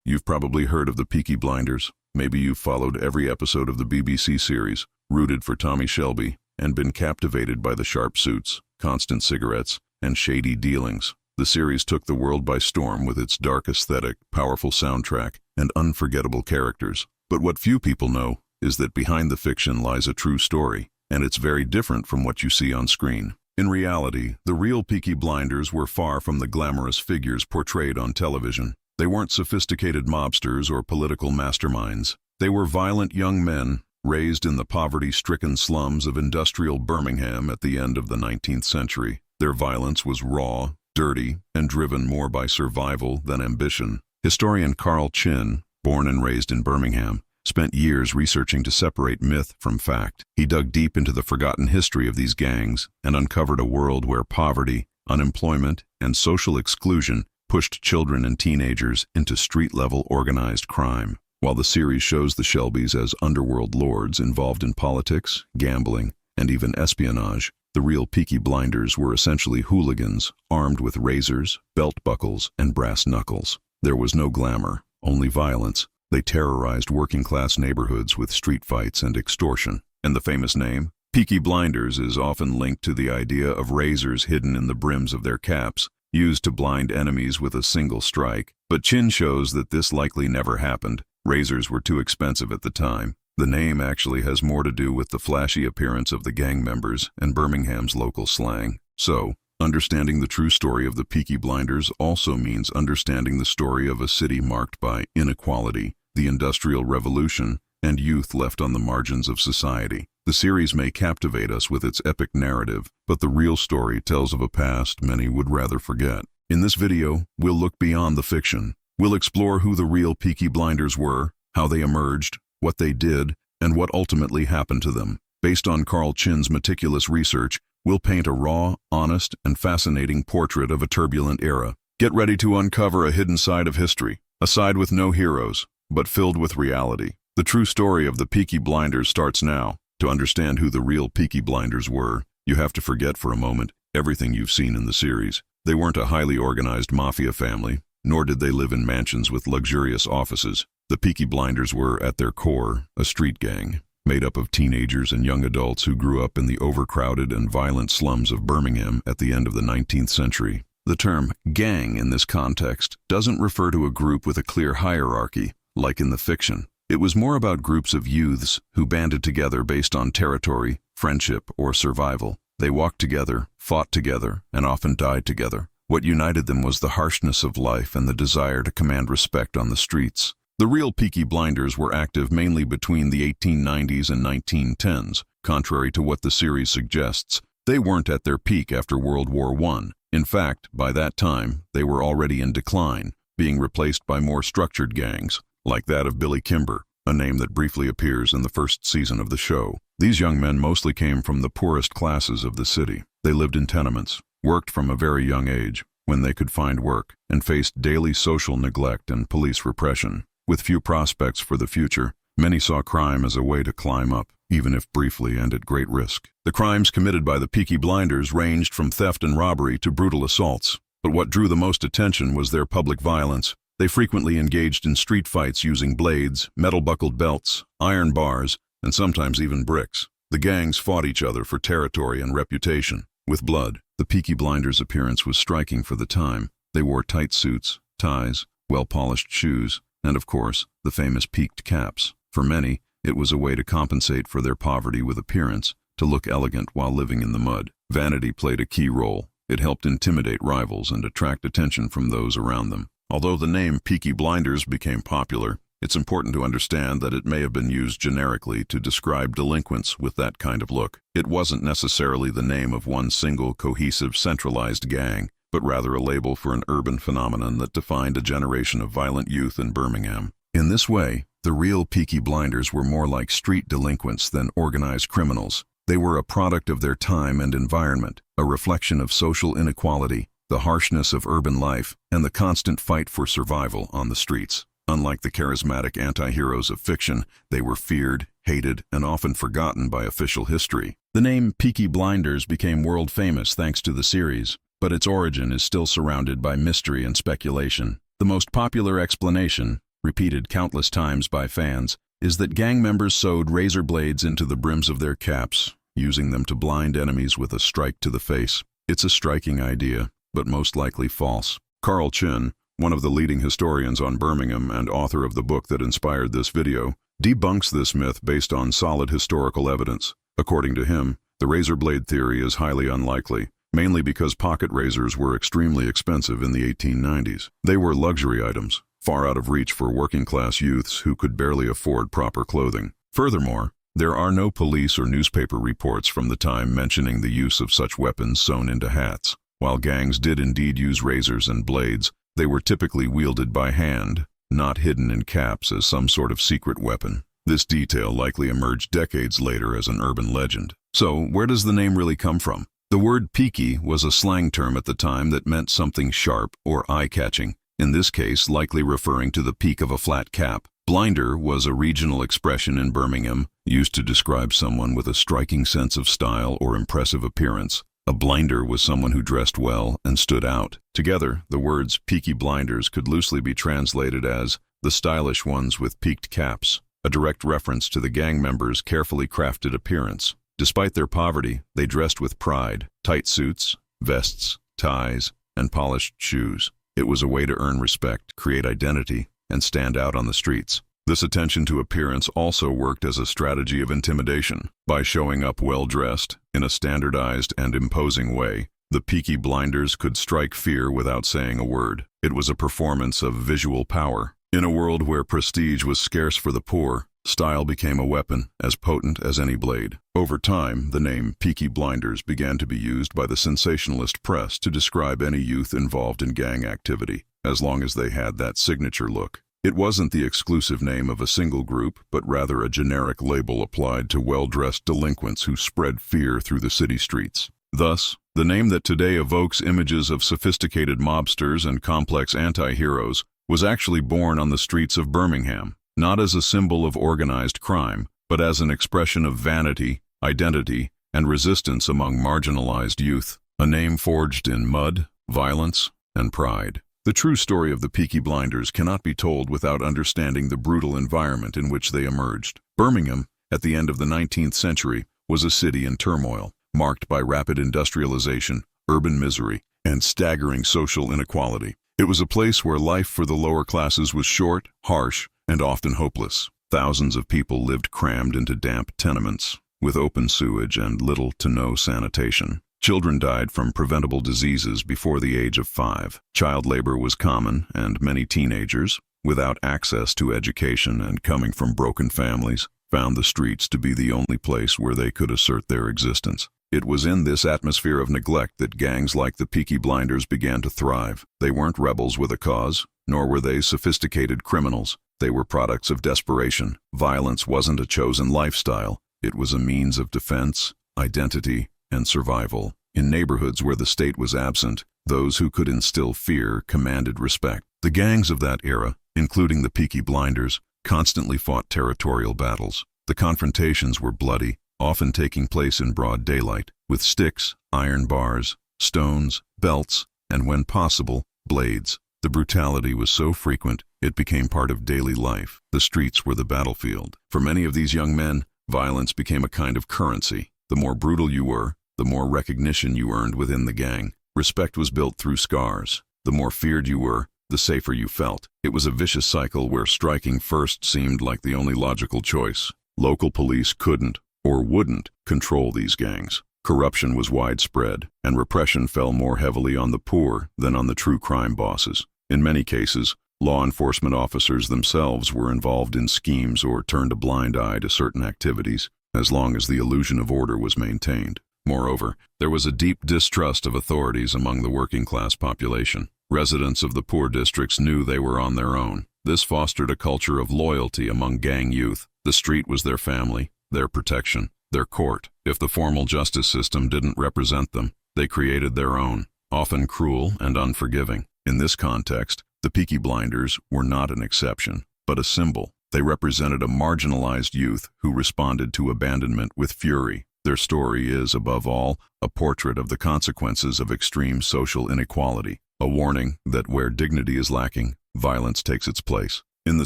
You've probably heard of the Peaky Blinders. Maybe you've followed every episode of the BBC series, rooted for Tommy Shelby, and been captivated by the sharp suits, constant cigarettes, and shady dealings. The series took the world by storm with its dark aesthetic, powerful soundtrack, and unforgettable characters. But what few people know is that behind the fiction lies a true story, and it's very different from what you see on screen. In reality, the real Peaky Blinders were far from the glamorous figures portrayed on television. They weren't sophisticated mobsters or political masterminds. They were violent young men raised in the poverty-stricken slums of industrial Birmingham at the end of the 19th century. Their violence was raw, dirty, and driven more by survival than ambition. Historian Carl Chin, born and raised in Birmingham, spent years researching to separate myth from fact. He dug deep into the forgotten history of these gangs and uncovered a world where poverty, unemployment, and social exclusion pushed children and teenagers into street-level organized crime. While the series shows the Shelbys as underworld lords involved in politics, gambling, and even espionage, the real Peaky Blinders were essentially hooligans, armed with razors, belt buckles, and brass knuckles. There was no glamour, only violence. They terrorized working-class neighborhoods with street fights and extortion. And the famous name, Peaky Blinders, is often linked to the idea of razors hidden in the brims of their caps, used to blind enemies with a single strike. But Chin shows that this likely never happened. Razors were too expensive at the time. The name actually has more to do with the flashy appearance of the gang members and Birmingham's local slang. So, understanding the true story of the Peaky Blinders also means understanding the story of a city marked by inequality, the Industrial Revolution, and youth left on the margins of society. The series may captivate us with its epic narrative, but the real story tells of a past many would rather forget. In this video, we'll look beyond the fiction. We'll explore who the real Peaky Blinders were, how they emerged, what they did, and what ultimately happened to them. Based on Carl Chin's meticulous research, we'll paint a raw, honest, and fascinating portrait of a turbulent era. Get ready to uncover a hidden side of history, a side with no heroes, but filled with reality. The true story of the Peaky Blinders starts now. To understand who the real Peaky Blinders were, you have to forget for a moment everything you've seen in the series. They weren't a highly organized mafia family, nor did they live in mansions with luxurious offices. The Peaky Blinders were, at their core, a street gang, made up of teenagers and young adults who grew up in the overcrowded and violent slums of Birmingham at the end of the 19th century. The term gang in this context doesn't refer to a group with a clear hierarchy, like in the fiction. It was more about groups of youths who banded together based on territory, friendship, or survival. They walked together, fought together, and often died together. What united them was the harshness of life and the desire to command respect on the streets. The real Peaky Blinders were active mainly between the 1890s and 1910s. Contrary to what the series suggests, they weren't at their peak after World War I. In fact, by that time, they were already in decline, being replaced by more structured gangs, like that of Billy Kimber, a name that briefly appears in the first season of the show. These young men mostly came from the poorest classes of the city. They lived in tenements, worked from a very young age, when they could find work, and faced daily social neglect and police repression. With few prospects for the future, many saw crime as a way to climb up, even if briefly and at great risk. The crimes committed by the Peaky Blinders ranged from theft and robbery to brutal assaults. But what drew the most attention was their public violence. They frequently engaged in street fights using blades, metal-buckled belts, iron bars, and sometimes even bricks. The gangs fought each other for territory and reputation. With blood, the Peaky Blinders' appearance was striking for the time. They wore tight suits, ties, well-polished shoes, and of course, the famous peaked caps. For many, it was a way to compensate for their poverty with appearance, to look elegant while living in the mud. Vanity played a key role. It helped intimidate rivals and attract attention from those around them. Although the name Peaky Blinders became popular, it's important to understand that it may have been used generically to describe delinquents with that kind of look. It wasn't necessarily the name of one single, cohesive, centralized gang, but rather a label for an urban phenomenon that defined a generation of violent youth in Birmingham. In this way, the real Peaky Blinders were more like street delinquents than organized criminals. They were a product of their time and environment, a reflection of social inequality, the harshness of urban life, and the constant fight for survival on the streets. Unlike the charismatic anti-heroes of fiction, they were feared, hated, and often forgotten by official history. The name Peaky Blinders became world famous thanks to the series, but its origin is still surrounded by mystery and speculation. The most popular explanation, repeated countless times by fans, is that gang members sewed razor blades into the brims of their caps, using them to blind enemies with a strike to the face. It's a striking idea, but most likely false. Carl Chin, one of the leading historians on Birmingham and author of the book that inspired this video, debunks this myth based on solid historical evidence. According to him, the razor blade theory is highly unlikely, mainly because pocket razors were extremely expensive in the 1890s. They were luxury items, far out of reach for working-class youths who could barely afford proper clothing. Furthermore, there are no police or newspaper reports from the time mentioning the use of such weapons sewn into hats. While gangs did indeed use razors and blades, they were typically wielded by hand, not hidden in caps as some sort of secret weapon. This detail likely emerged decades later as an urban legend. So, where does the name really come from? The word peaky was a slang term at the time that meant something sharp or eye-catching, in this case likely referring to the peak of a flat cap. Blinder was a regional expression in Birmingham, used to describe someone with a striking sense of style or impressive appearance. A blinder was someone who dressed well and stood out. Together, the words Peaky Blinders could loosely be translated as the stylish ones with peaked caps, a direct reference to the gang members' carefully crafted appearance. Despite their poverty, they dressed with pride, tight suits, vests, ties, and polished shoes. It was a way to earn respect, create identity, and stand out on the streets. This attention to appearance also worked as a strategy of intimidation. By showing up well-dressed, in a standardized and imposing way, the Peaky Blinders could strike fear without saying a word. It was a performance of visual power. In a world where prestige was scarce for the poor, style became a weapon as potent as any blade. Over time, the name Peaky Blinders began to be used by the sensationalist press to describe any youth involved in gang activity, as long as they had that signature look. It wasn't the exclusive name of a single group, but rather a generic label applied to well-dressed delinquents who spread fear through the city streets. Thus, the name that today evokes images of sophisticated mobsters and complex anti-heroes was actually born on the streets of Birmingham, not as a symbol of organized crime, but as an expression of vanity, identity, and resistance among marginalized youth. A name forged in mud, violence, and pride. The true story of the Peaky Blinders cannot be told without understanding the brutal environment in which they emerged. Birmingham, at the end of the 19th century, was a city in turmoil, marked by rapid industrialization, urban misery, and staggering social inequality. It was a place where life for the lower classes was short, harsh, and often hopeless. Thousands of people lived crammed into damp tenements, with open sewage and little to no sanitation. Children died from preventable diseases before the age of 5. Child labor was common, and many teenagers, without access to education and coming from broken families, found the streets to be the only place where they could assert their existence. It was in this atmosphere of neglect that gangs like the Peaky Blinders began to thrive. They weren't rebels with a cause, nor were they sophisticated criminals. They were products of desperation. Violence wasn't a chosen lifestyle. It was a means of defense, identity, and survival. In neighborhoods where the state was absent, those who could instill fear commanded respect. The gangs of that era, including the Peaky Blinders, constantly fought territorial battles. The confrontations were bloody, often taking place in broad daylight, with sticks, iron bars, stones, belts, and when possible, blades. The brutality was so frequent, it became part of daily life. The streets were the battlefield. For many of these young men, violence became a kind of currency. The more brutal you were, the more recognition you earned within the gang. Respect was built through scars. The more feared you were, the safer you felt. It was a vicious cycle where striking first seemed like the only logical choice. Local police couldn't, or wouldn't, control these gangs. Corruption was widespread, and repression fell more heavily on the poor than on the true crime bosses. In many cases, law enforcement officers themselves were involved in schemes or turned a blind eye to certain activities, as long as the illusion of order was maintained. Moreover, there was a deep distrust of authorities among the working-class population. Residents of the poor districts knew they were on their own. This fostered a culture of loyalty among gang youth. The street was their family, their protection, their court. If the formal justice system didn't represent them, they created their own, often cruel and unforgiving. In this context, the Peaky Blinders were not an exception, but a symbol. They represented a marginalized youth who responded to abandonment with fury. Their story is, above all, a portrait of the consequences of extreme social inequality, a warning that where dignity is lacking, violence takes its place. In the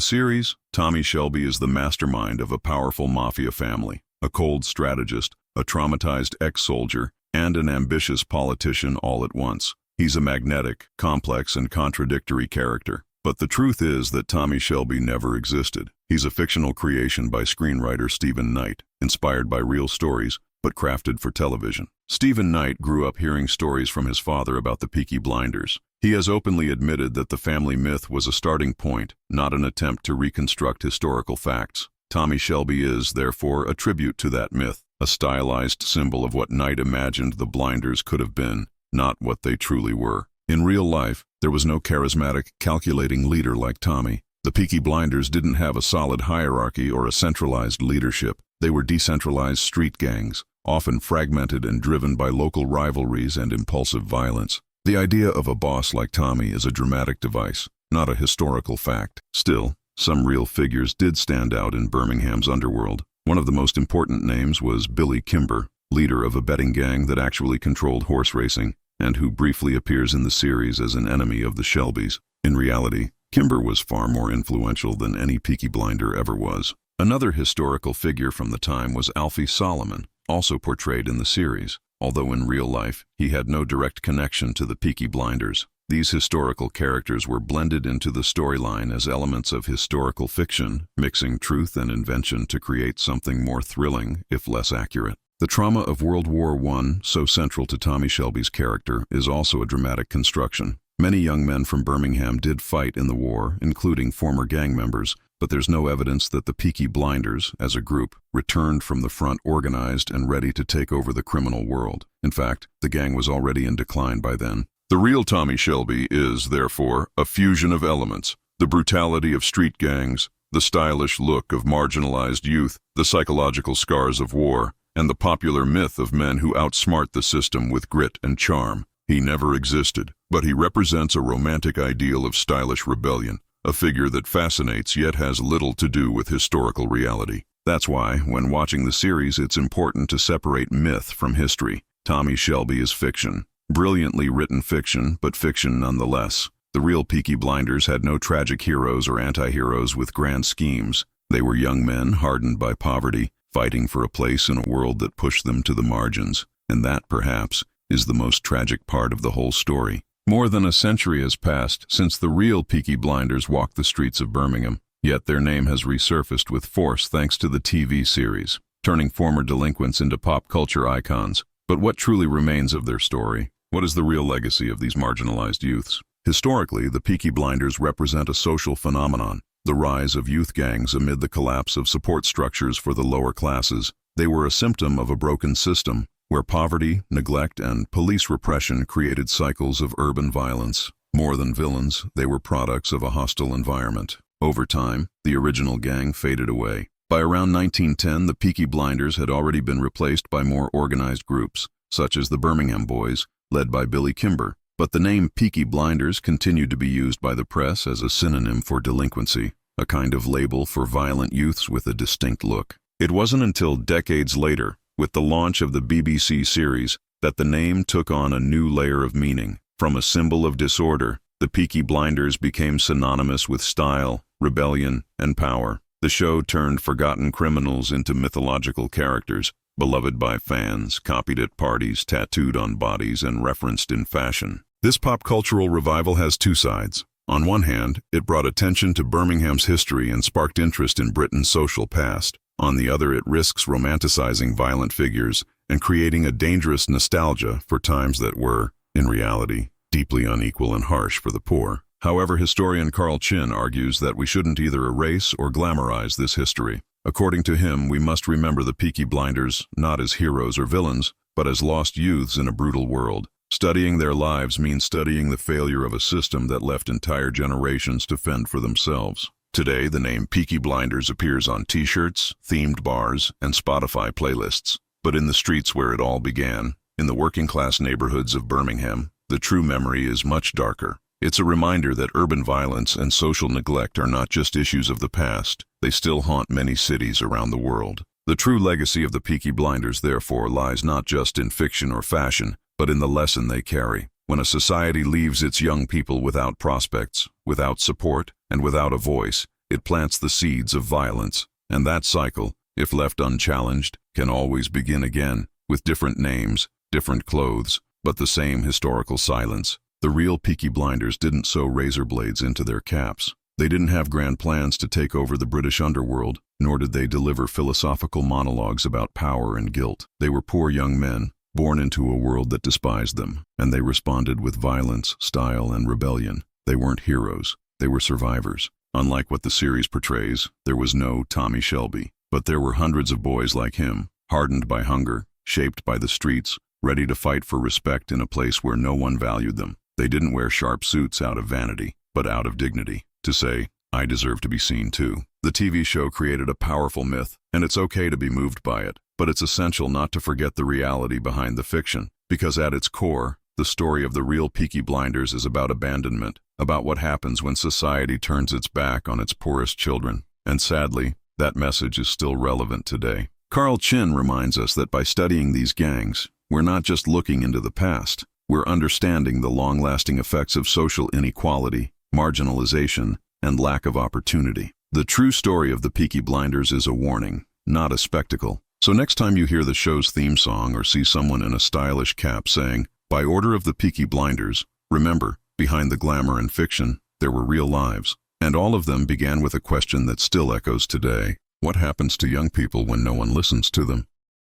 series, Tommy Shelby is the mastermind of a powerful mafia family, a cold strategist, a traumatized ex-soldier, and an ambitious politician all at once. He's a magnetic, complex, and contradictory character. But the truth is that Tommy Shelby never existed. He's a fictional creation by screenwriter Stephen Knight, inspired by real stories, but crafted for television. Stephen Knight grew up hearing stories from his father about the Peaky Blinders. He has openly admitted that the family myth was a starting point, not an attempt to reconstruct historical facts. Tommy Shelby is, therefore, a tribute to that myth, a stylized symbol of what Knight imagined the Blinders could have been, not what they truly were. In real life, there was no charismatic, calculating leader like Tommy. The Peaky Blinders didn't have a solid hierarchy or a centralized leadership. They were decentralized street gangs, often fragmented and driven by local rivalries and impulsive violence. The idea of a boss like Tommy is a dramatic device, not a historical fact. Still, some real figures did stand out in Birmingham's underworld. One of the most important names was Billy Kimber, leader of a betting gang that actually controlled horse racing, and who briefly appears in the series as an enemy of the Shelbys. In reality, Kimber was far more influential than any Peaky Blinder ever was. Another historical figure from the time was Alfie Solomon, also portrayed in the series, although in real life, he had no direct connection to the Peaky Blinders. These historical characters were blended into the storyline as elements of historical fiction, mixing truth and invention to create something more thrilling, if less accurate. The trauma of World War I, so central to Tommy Shelby's character, is also a dramatic construction. Many young men from Birmingham did fight in the war, including former gang members, but there's no evidence that the Peaky Blinders, as a group, returned from the front organized and ready to take over the criminal world. In fact, the gang was already in decline by then. The real Tommy Shelby is, therefore, a fusion of elements: the brutality of street gangs, the stylish look of marginalized youth, the psychological scars of war, and the popular myth of men who outsmart the system with grit and charm. He never existed, but he represents a romantic ideal of stylish rebellion, a figure that fascinates yet has little to do with historical reality. That's why, when watching the series, it's important to separate myth from history. Tommy Shelby is fiction. Brilliantly written fiction, but fiction nonetheless. The real Peaky Blinders had no tragic heroes or anti-heroes with grand schemes. They were young men hardened by poverty, fighting for a place in a world that pushed them to the margins. And that, perhaps, is the most tragic part of the whole story. More than a century has passed since the real Peaky Blinders walked the streets of Birmingham, yet their name has resurfaced with force thanks to the TV series, turning former delinquents into pop culture icons. But what truly remains of their story? What is the real legacy of these marginalized youths? Historically, the Peaky Blinders represent a social phenomenon, the rise of youth gangs amid the collapse of support structures for the lower classes. They were a symptom of a broken system, where poverty, neglect, and police repression created cycles of urban violence. More than villains, they were products of a hostile environment. Over time, the original gang faded away. By around 1910, the Peaky Blinders had already been replaced by more organized groups, such as the Birmingham Boys, led by Billy Kimber. But the name Peaky Blinders continued to be used by the press as a synonym for delinquency, a kind of label for violent youths with a distinct look. It wasn't until decades later, with the launch of the BBC series, that the name took on a new layer of meaning. From a symbol of disorder, the Peaky Blinders became synonymous with style, rebellion, and power. The show turned forgotten criminals into mythological characters, beloved by fans, copied at parties, tattooed on bodies, and referenced in fashion. This pop cultural revival has two sides. On one hand, it brought attention to Birmingham's history and sparked interest in Britain's social past. On the other, it risks romanticizing violent figures and creating a dangerous nostalgia for times that were, in reality, deeply unequal and harsh for the poor. However, historian Carl Chin argues that we shouldn't either erase or glamorize this history. According to him, we must remember the Peaky Blinders not as heroes or villains, but as lost youths in a brutal world. Studying their lives means studying the failure of a system that left entire generations to fend for themselves. Today, the name Peaky Blinders appears on t-shirts, themed bars, and Spotify playlists. But in the streets where it all began, in the working-class neighborhoods of Birmingham, the true memory is much darker. It's a reminder that urban violence and social neglect are not just issues of the past. They still haunt many cities around the world. The true legacy of the Peaky Blinders, therefore, lies not just in fiction or fashion, but in the lesson they carry. When a society leaves its young people without prospects, without support, and without a voice, it plants the seeds of violence. And that cycle, if left unchallenged, can always begin again, with different names, different clothes, but the same historical silence. The real Peaky Blinders didn't sew razor blades into their caps. They didn't have grand plans to take over the British underworld, nor did they deliver philosophical monologues about power and guilt. They were poor young men, born into a world that despised them, and they responded with violence, style, and rebellion. They weren't heroes, they were survivors. Unlike what the series portrays, there was no Tommy Shelby, but there were hundreds of boys like him, hardened by hunger, shaped by the streets, ready to fight for respect in a place where no one valued them. They didn't wear sharp suits out of vanity, but out of dignity, to say, I deserve to be seen too. The TV show created a powerful myth, and it's okay to be moved by it, but it's essential not to forget the reality behind the fiction, because at its core, the story of the real Peaky Blinders is about abandonment, about what happens when society turns its back on its poorest children. And sadly, that message is still relevant today. Carl Chin reminds us that by studying these gangs, we're not just looking into the past, we're understanding the long-lasting effects of social inequality, marginalization, and lack of opportunity. The true story of the Peaky Blinders is a warning, not a spectacle. So next time you hear the show's theme song or see someone in a stylish cap saying, "By order of the Peaky Blinders," remember, behind the glamour and fiction, there were real lives. And all of them began with a question that still echoes today. What happens to young people when no one listens to them?